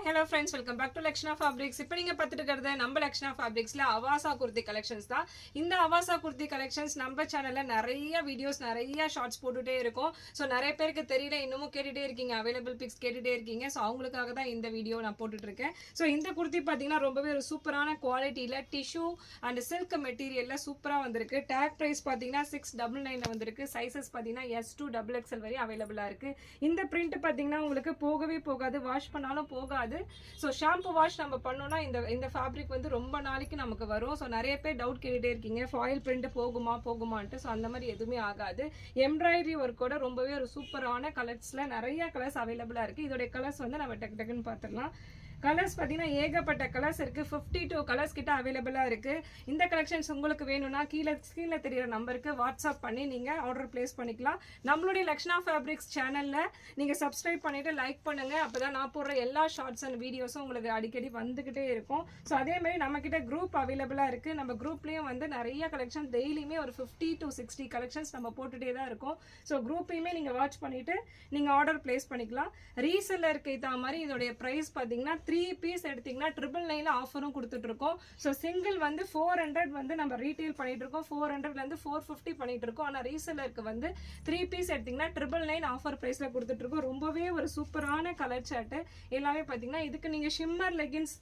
Hello friends, welcome back to Lakshana Fabrics. இப்போ நீங்க பார்த்துட்டு இருக்கிறது நம்ம Lakshana Fabricsல அவாசா குர்த்தி கலெக்ஷன்ஸ் தான். இந்த அவாசா குர்த்தி கலெக்ஷன்ஸ் நம்ம சேனல்ல நிறைய வீடியோஸ் நிறைய ஷார்ட்ஸ் போட்டுட்டே இருக்கோம். ஸோ நிறைய பேருக்கு தெரியல, இன்னமும் கேட்டுட்டே இருக்கீங்க, அவைலபிள் பிக்ஸ் கேட்டுட்டே இருக்கீங்க. ஸோ அவங்களுக்காக தான் இந்த வீடியோ நான் போட்டுட்டு இருக்கேன். ஸோ இந்த குர்த்தி பார்த்தீங்கன்னா ரொம்பவே ஒரு சூப்பரான குவாலிட்டியில டிஷ்யூ அண்ட் சில்க் மெட்டீரியல்ல சூப்பராக வந்திருக்கு. டேக் ப்ரைஸ் பார்த்தீங்கன்னா 699 வந்திருக்கு. சைசஸ் பார்த்தீங்கன்னா S2 XXL வரை அவைலபிளாக இருக்கு. இந்த பிரிண்ட் பார்த்தீங்கன்னா உங்களுக்கு போகவே போகாது, வாஷ் பண்ணாலும் போகாது. ஸோ ஷாம்பு வாஷ் நம்ம பண்ணோம்னா இந்த ஃபேப்ரிக் வந்து ரொம்ப நாளைக்கு நமக்கு வரும். ஸோ நிறைய பேர் டவுட் கேட்டுட்டே இருக்கீங்க, ஃபாயில் பிரிண்ட் போகுமான்ட்டு. ஸோ அந்த மாதிரி எதுவுமே ஆகாது. எம்ப்ராய்டரி ஒர்க்கோட ரொம்பவே ஒரு சூப்பரான கலர்ஸ்ல நிறைய கலர்ஸ் அவைலபிளா இருக்கு. இதோட கலர்ஸ் வந்து நம்ம டக்குன்னு பார்த்துடலாம். கலர்ஸ் பார்த்தீங்கன்னா ஏகப்பட்ட கலர்ஸ் இருக்கு. 52 கலர்ஸ் கிட்ட அவைலபிளா இருக்கு. இந்த கலெக்ஷன்ஸ் உங்களுக்கு வேணும்னா கீழே தெரியுற நம்பருக்கு வாட்ஸ்அப் பண்ணி நீங்க ஆர்டர் பிளேஸ் பண்ணிக்கலாம். நம்மளுடைய லக்ஷ்னா ஃபேப்ரிக்ஸ் சேனல்ல நீங்க சப்ஸ்கிரைப் பண்ணிட்டு லைக் பண்ணுங்க. அப்பதான் நான் போடுற எல்லா ஷார்ட்ஸ் அண்ட் வீடியோஸும் உங்களுக்கு அடிக்கடி வந்துகிட்டே இருக்கும். ஸோ அதே மாதிரி நம்ம கிட்ட குரூப் அவைலபிளா இருக்கு. நம்ம குரூப்லயும் வந்து நிறைய கலெக்ஷன் டெய்லியுமே ஒரு 50 to 60 கலெக்ஷன்ஸ் நம்ம போட்டுட்டே தான் இருக்கும். ஸோ குரூப்பையுமே நீங்க வாட்ச் பண்ணிட்டு நீங்க ஆர்டர் பிளேஸ் பண்ணிக்கலாம். ரீசெல்லருக்கு ஏற்ற மாதிரி இதோடைய பிரைஸ் பார்த்தீங்கன்னா 3 பீஸ் எடுத்தீங்கன்னா 999 ஆஃபரும் கொடுத்துட்டு இருக்கோம். ஸோ சிங்கிள் வந்து 400 வந்து நம்ம ரீட்டைல் பண்ணிட்டு இருக்கோம். 400ல இருந்து 450 பண்ணிட்டு இருக்கோம். ஆனால் ரீசெல்லருக்கு வந்து 3 பீஸ் எடுத்தீங்கன்னா 999 ஆஃபர் பிரைஸ்ல கொடுத்துட்டு இருக்கோம். ரொம்பவே ஒரு சூப்பரான கலர் சார்ட் எல்லாமே பார்த்தீங்கன்னா இதுக்கு நீங்க ஷிம்மர் லெகின்ஸ்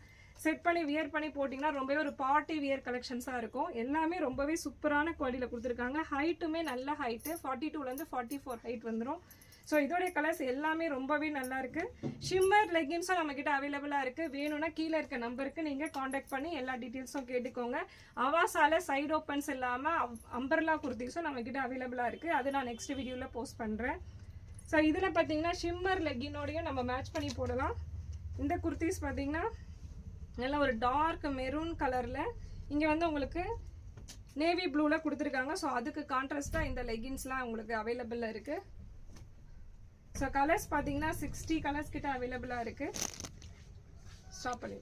செட் பண்ணி வியர் பண்ணி போட்டிங்கன்னா ரொம்பவே ஒரு பார்ட்டி வியர் கலெக்ஷன்ஸாக இருக்கும். எல்லாமே ரொம்பவே சூப்பரான குவாலிட்டியில் கொடுத்துருக்காங்க. ஹைட்டுமே நல்ல ஹைட்டு, 42லேருந்து 44 ஹைட் வந்துடும். ஸோ இதோடைய கலர்ஸ் எல்லாமே ரொம்பவே நல்லா இருக்கு. ஷிம்மர் லெகின்ஸும் நம்ம கிட்ட அவைலபிளா இருக்கு. வேணும்னா கீழே இருக்க நம்பருக்கு நீங்க காண்டாக்ட் பண்ணி எல்லா டீட்டெயில்ஸும் கேட்டுக்கோங்க. அவாசால சைடு ஓப்பன்ஸ் இல்லாம அம்பர்லா குர்த்திஸும் நம்ம கிட்ட அவைலபிளா இருக்கு. அது நான் நெக்ஸ்ட் வீடியோல போஸ்ட் பண்றேன். ஸோ இதுல பாத்தீங்கன்னா ஷிம்மர் லெகினோடையும் நம்ம மேட்ச் பண்ணி போடலாம். இந்த குர்த்திஸ் பாத்தீங்கன்னா நல்ல ஒரு டார்க் மெரூன் கலர்ல இங்க வந்து உங்களுக்கு நேவி ப்ளூல கொடுத்துருக்காங்க. ஸோ அதுக்கு கான்ட்ராஸ்டா இந்த லெகின்ஸ்லாம் உங்களுக்கு அவைலபிளா இருக்கு. ஸோ கலர்ஸ் பார்த்தீங்கன்னா 60 கலர்ஸ் கிட்ட அவைலபிளாக இருக்கு. ஸ்டாப் பண்ணி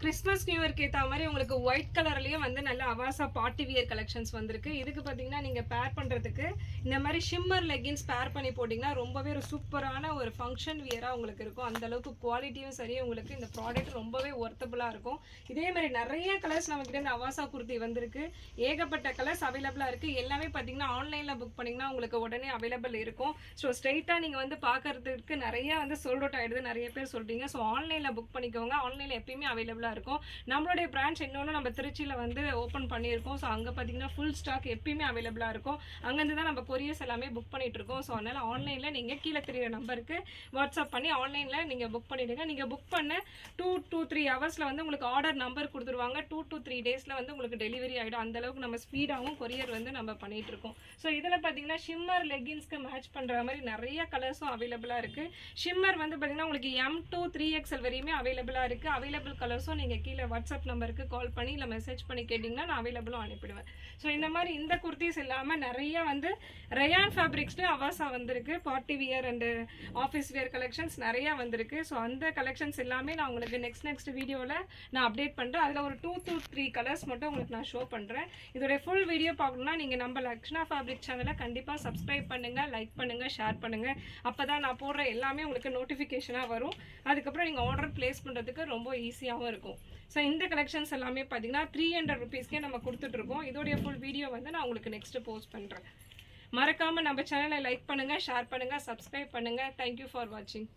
கிறிஸ்மஸ் நியூ இயர்க்கு ஏற்ற மாதிரி உங்களுக்கு ஒயிட் கலர்லயும் வந்து நல்ல அவாசா பார்ட்டி வியர் கலெக்ஷன்ஸ் வந்திருக்கு. இதுக்கு பார்த்தீங்கன்னா நீங்க பேர் பண்றதுக்கு இந்த மாதிரி ஷிம்மர் லெகின்ஸ் பேர் பண்ணி போட்டிங்கன்னா ரொம்பவே ஒரு சூப்பரான ஒரு ஃபங்க்ஷன் வியரா உங்களுக்கு இருக்கும். அந்த அளவுக்கு குவாலிட்டியும் சரி, உங்களுக்கு இந்த ப்ராடக்ட் ரொம்பவே ஒர்த்தபுளா இருக்கும். இதே மாதிரி நிறைய கலர்ஸ் நம்ம கிட்ட இந்த அவாசா குர்த்தி வந்திருக்கு. ஏகப்பட்ட கலர்ஸ் அவைலபிளா இருக்கு. எல்லாமே பார்த்தீங்கன்னா ஆன்லைன்ல புக் பண்ணீங்கன்னா உங்களுக்கு உடனே அவைலபிள் இருக்கும். ஸோ ஸ்ட்ரெயிட்டா நீங்க வந்து பாக்குறதுக்கு நிறைய வந்து சோல்ட் அவுட் ஆயிடுது, நிறைய பேர் சொல்றீங்க. ஸோ ஆன்லைன்ல புக் பண்ணிக்கோங்க. ஆன்லைன்ல எப்பயுமே அவைலபிளா இருக்கும். நம்மளுடைய பிரான்ச் இன்னொன்று நம்ம திருச்சியில வந்து ஓப்பன் பண்ணியிருக்கோம். ஸோ அங்கே பார்த்தீங்கன்னா ஃபுல் ஸ்டாக் எப்பயுமே அவைலபிளாக இருக்கும். அங்கேருந்து தான் நம்ம கொரியர்ஸ் எல்லாமே புக் பண்ணிட்டு இருக்கோம். ஸோ அதனால ஆன்லைனில் நீங்கள் கீழே தெரியுற நம்பருக்கு வாட்ஸ்அப் பண்ணி ஆன்லைனில் நீங்கள் புக் பண்ணிடுங்க. நீங்கள் புக் பண்ண 2 to 3 ஹவர்ஸில் வந்து உங்களுக்கு ஆர்டர் நம்பர் கொடுத்துருவாங்க. 2 to 3 டேஸில் வந்து உங்களுக்கு டெலிவரி ஆகிடும். அந்த அளவுக்கு நம்ம ஸ்பீடாகவும் கொரியர் வந்து நம்ம பண்ணிட்டு இருக்கோம். ஸோ இதில் பார்த்தீங்கன்னா ஷிம்மர் லெகின்ஸ்க்கு மேட்ச் பண்ணுற மாதிரி நிறைய கலர்ஸும் அவைலபிளாக இருக்குது. ஷிம்மர் வந்து பார்த்தீங்கன்னா உங்களுக்கு M2 3XL வரையுமே அவைலபிளாக இருக்குது. அவைலபிள் கலர்ஸும் நீங்கள் கீழே வாட்ஸ்அப் நம்பருக்கு கால் பண்ணி இல்லை மெசேஜ் பண்ணி கேட்டிங்கன்னா நான் அவைலபிளும் அனுப்பிடுவேன். ஸோ இந்த மாதிரி இந்த குர்த்திஸ் இல்லாமல் நிறைய வந்து ரயான் ஃபேப்ரிக்ஸ்லேயும் அவாசா வந்திருக்கு. Party wear and office wear collections நிறையா வந்திருக்கு. ஸோ அந்த கலெக்ஷன்ஸ் எல்லாமே நான் உங்களுக்கு நெக்ஸ்ட் வீடியோவில் நான் அப்டேட் பண்ணுறேன். அதில் ஒரு 2 to 3 கலர்ஸ் மட்டும் உங்களுக்கு நான் ஷோ பண்ணுறேன். இதோடைய ஃபுல் வீடியோ பார்க்கணும்னா நீங்கள் நம்ம லக்ஷ்னா ஃபேப்ரிக் சேனலை கண்டிப்பாக சப்ஸ்கிரைப் பண்ணுங்கள், லைக் பண்ணுங்கள், ஷேர் பண்ணுங்கள். அப்போ தான் நான் போடுற எல்லாமே உங்களுக்கு நோட்டிஃபிகேஷனாக வரும். அதுக்கப்புறம் நீங்கள் ஆர்டர் பிளேஸ் பண்ணுறதுக்கு ரொம்ப ஈஸியாகவும் இருக்கும். ஸோ இந்த கலெக்ஷன்ஸ் எல்லாமே பார்த்தீங்கன்னா 300 ருபீஸ்க்கே நம்ம கொடுத்துட்ருக்கோம். இதோடைய ஃபுல் வீடியோ வந்து நான் உங்களுக்கு நெக்ஸ்ட் போஸ்ட் பண்ணுறேன். மறக்காமல் நம்ம சேனலை லைக் பண்ணுங்கள், ஷேர் பண்ணுங்கள், சப்ஸ்கிரைப் பண்ணுங்கள். தேங்க்யூ ஃபார் வாட்சிங்.